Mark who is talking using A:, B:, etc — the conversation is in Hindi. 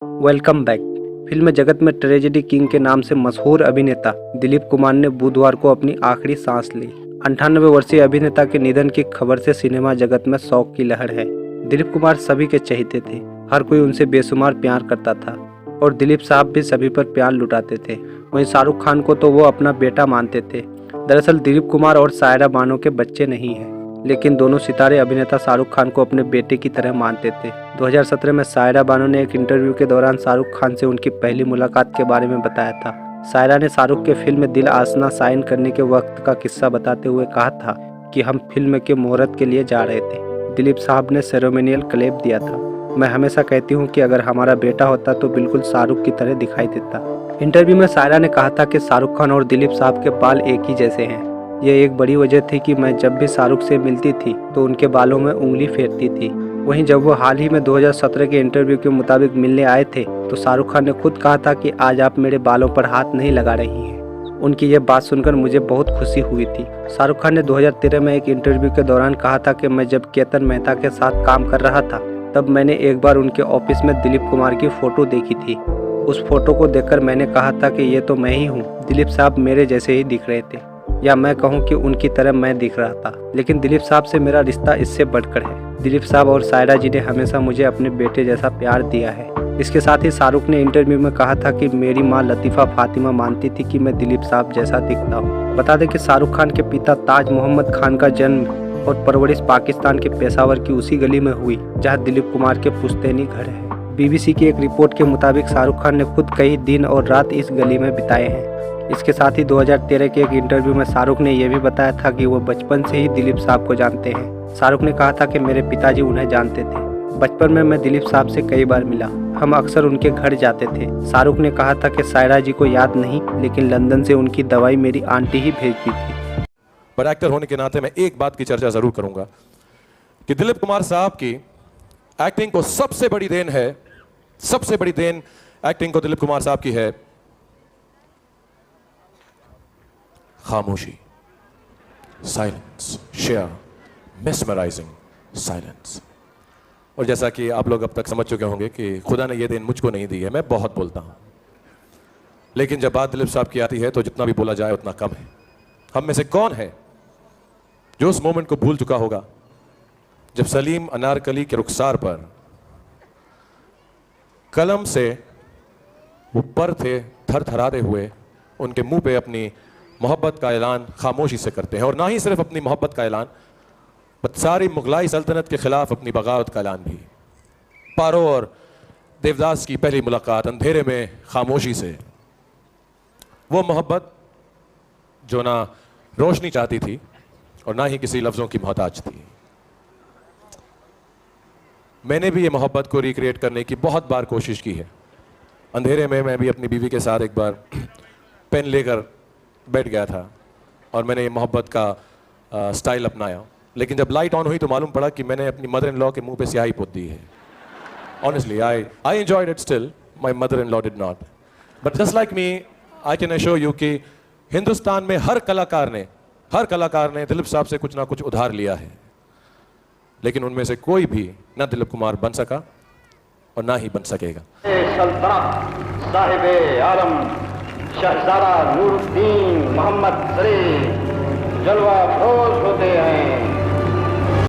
A: Welcome back. फिल्म जगत में ट्रेजेडी किंग के नाम से मशहूर अभिनेता दिलीप कुमार ने बुधवार को अपनी आखिरी सांस ली। 98 वर्षीय अभिनेता के निधन की खबर से सिनेमा जगत में शोक की लहर है। दिलीप कुमार सभी के चहेते थे, हर कोई उनसे बेशुमार प्यार करता था और दिलीप साहब भी सभी पर प्यार लुटाते थे। वहीं शाहरुख खान को तो वो अपना बेटा मानते थे। दरअसल दिलीप कुमार और सायरा बानो के बच्चे नहीं हैं, लेकिन दोनों सितारे अभिनेता शाहरुख खान को अपने बेटे की तरह मानते थे। 2017 में सायरा बानो ने एक इंटरव्यू के दौरान शाहरुख खान से उनकी पहली मुलाकात के बारे में बताया था। सायरा ने शाहरुख के फिल्म दिल आशना साइन करने के वक्त का किस्सा बताते हुए कहा था कि हम फिल्म के मुहूर्त के लिए जा रहे थे। दिलीप साहब ने सेरेमोनियल क्लेप दिया था। मैं हमेशा कहती हूँ कि अगर हमारा बेटा होता तो बिल्कुल शाहरुख की तरह दिखाई देता। इंटरव्यू में सायरा ने कहा था कि शाहरुख खान और दिलीप साहब के बाल एक ही जैसे हैं। यह एक बड़ी वजह थी कि मैं जब भी शाहरुख से मिलती थी तो उनके बालों में उंगली फेरती थी। वहीं जब वो हाल ही में 2017 के इंटरव्यू के मुताबिक मिलने आए थे तो शाहरुख खान ने खुद कहा था कि आज आप मेरे बालों पर हाथ नहीं लगा रही हैं। उनकी ये बात सुनकर मुझे बहुत खुशी हुई थी। शाहरुख खान ने 2013 में एक इंटरव्यू के दौरान कहा था कि मैं जब केतन मेहता के साथ काम कर रहा था तब मैंने एक बार उनके ऑफिस में दिलीप कुमार की फ़ोटो देखी थी। उस फोटो को देखकर मैंने कहा था कि ये तो मैं ही हूँ। दिलीप साहब मेरे जैसे ही दिख रहे थे, या मैं कहूँ कि उनकी तरह मैं दिख रहा था। लेकिन दिलीप साहब से मेरा रिश्ता इससे बढ़कर है। दिलीप साहब और सायरा जी ने हमेशा मुझे अपने बेटे जैसा प्यार दिया है। इसके साथ ही शाहरुख ने इंटरव्यू में कहा था कि मेरी माँ लतीफ़ा फातिमा मानती थी कि मैं दिलीप साहब जैसा दिखता हूँ। बता दें कि शाहरुख खान के पिता ताज मोहम्मद खान का जन्म और परवरिश पाकिस्तान के पेशावर की उसी गली में हुई जहाँ दिलीप कुमार के पुश्तैनी घर है। BBC की एक रिपोर्ट के मुताबिक शाहरुख खान ने खुद कई दिन और रात इस गली में बिताए हैं। इसके साथ ही 2013 के एक इंटरव्यू में शाहरुख ने यह भी बताया था कि वो बचपन से ही दिलीप साहब को जानते हैं। शाहरुख ने कहा था कि मेरे पिताजी उन्हें जानते थे। बचपन में मैं दिलीप साहब से कई बार मिला, हम अक्सर उनके घर जाते थे। शाहरुख ने कहा था कि सायरा जी को याद नहीं, लेकिन लंदन से उनकी दवाई मेरी आंटी ही भेजती थी।
B: पर एक्टर होने के नाते मैं एक बात की चर्चा जरूर करूंगा कि दिलीप कुमार साहब की एक्टिंग को सबसे बड़ी देन है, सबसे बड़ी देन एक्टिंग को दिलीप कुमार साहब की है खामोशी, साइलेंस, शेयर, मेस्मराइजिंग साइलेंस। और जैसा कि आप लोग अब तक समझ चुके होंगे कि खुदा ने यह देन मुझको नहीं दी है। मैं बहुत बोलता हूं, लेकिन जब बात दिलीप साहब की आती है तो जितना भी बोला जाए उतना कम है। हम में से कौन है जो उस मोमेंट को भूल चुका होगा जब सलीम अनारकली के रुखसार पर कलम से वो पर थे थरथराते हुए उनके मुंह पे अपनी मोहब्बत का ऐलान खामोशी से करते हैं। और ना ही सिर्फ अपनी मोहब्बत का ऐलान, बल्कि सारी मुगलाई सल्तनत के खिलाफ अपनी बगावत का ऐलान भी। पारो और देवदास की पहली मुलाकात अंधेरे में खामोशी से, वो मोहब्बत जो ना रोशनी चाहती थी और ना ही किसी लफ्ज़ों की मोहताज थी। मैंने भी ये मोहब्बत को रिक्रिएट करने की बहुत बार कोशिश की है। अंधेरे में मैं भी अपनी बीवी के साथ एक बार पेन लेकर बैठ गया था और मैंने ये मोहब्बत का स्टाइल अपनाया। लेकिन जब लाइट ऑन हुई तो मालूम पड़ा कि मैंने अपनी मदर इन लॉ के मुंह पे स्याही पोत दी है। Honestly I enjoyed it, still my mother in law did not. But just like me, I can assure you कि हिंदुस्तान में हर कलाकार ने दिलीप साहब से कुछ ना कुछ उधार लिया है, लेकिन उनमें से कोई भी ना दिलीप कुमार बन सका और ना ही बन सकेगा।
C: सल्तनत साहिब आलम शहजादा नूरुद्दीन मोहम्मद शरीफ जलवा फरोज होते हैं।